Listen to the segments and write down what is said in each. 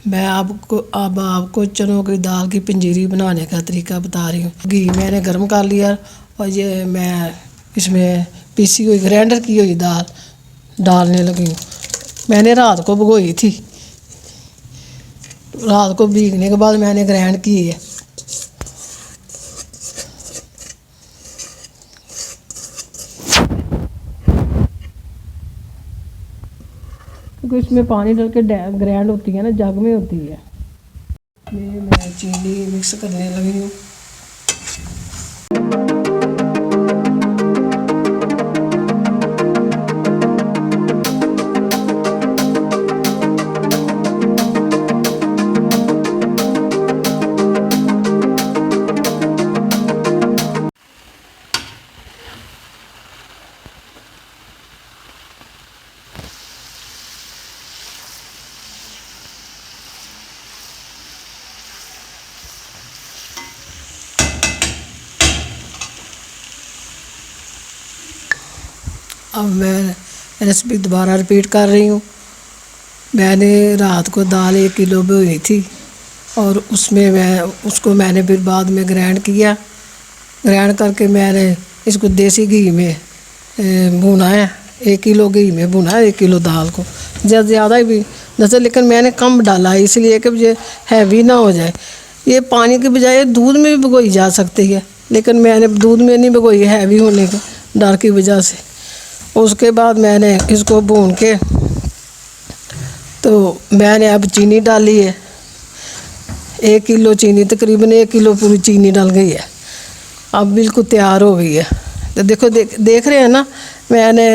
मैं आपको चनों की दाल की पंजीरी बनाने का तरीका बता रही हूँ। घी मैंने गर्म कर लिया और ये मैं इसमें पीसी हुई ग्राइंडर की हुई दाल डालने लगी हूँ। मैंने रात को भिगोई थी, रात को भीगने के बाद मैंने ग्राइंड की है। क्योंकि इसमें पानी डाल के ग्राइंड होती है ना, जग में होती है। ये मैं चीनी मिक्स करने लगी हूँ। अब मैं रेसिपी दोबारा रिपीट कर रही हूँ। मैंने रात को दाल 1 किलो भिगोई थी और उसको मैंने फिर बाद में ग्राइंड किया। ग्राइंड करके मैंने इसको देसी घी में भुना है। 1 किलो घी में भुना है 1 किलो दाल को। ज़्यादा भी जैसे, लेकिन मैंने कम डाला है इसलिए कि ये हैवी ना हो जाए। ये पानी के बजाय दूध में भी भिगोई जा सकती है, लेकिन मैंने दूध में नहीं भिगोई, हैवी होने के डर की वजह से। उसके बाद मैंने इसको भून के तो मैंने अब चीनी डाली है। 1 किलो चीनी, तकरीबन 1 किलो पूरी चीनी डल गई है। अब बिल्कुल तैयार हो गई है। तो देखो, देख रहे हैं ना, मैंने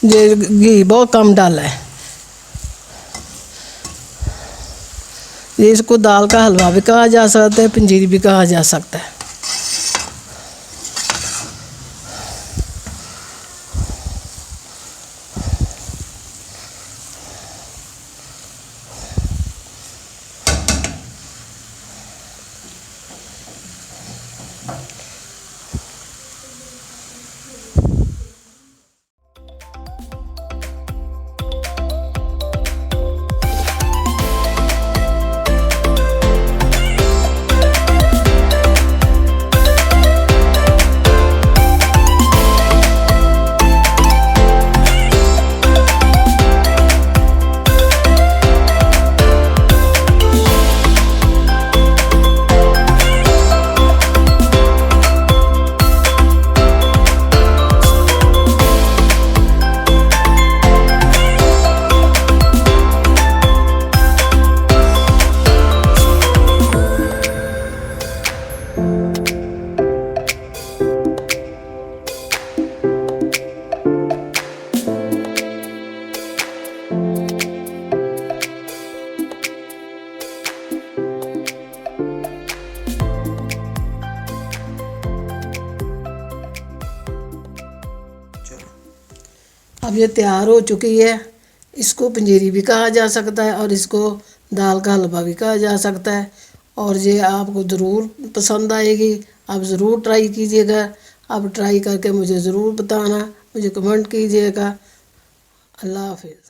ये घी बहुत कम डाला है। ये इसको दाल का हलवा भी कहा जा सकता है, पंजीरी भी कहा जा सकता है। अब ये तैयार हो चुकी है। इसको पंजीरी भी कहा जा सकता है और इसको दाल का हलवा भी कहा जा सकता है। और ये आपको ज़रूर पसंद आएगी। आप ज़रूर ट्राई कीजिएगा। आप ट्राई करके मुझे ज़रूर बताना, मुझे कमेंट कीजिएगा। अल्लाह हाफिज़।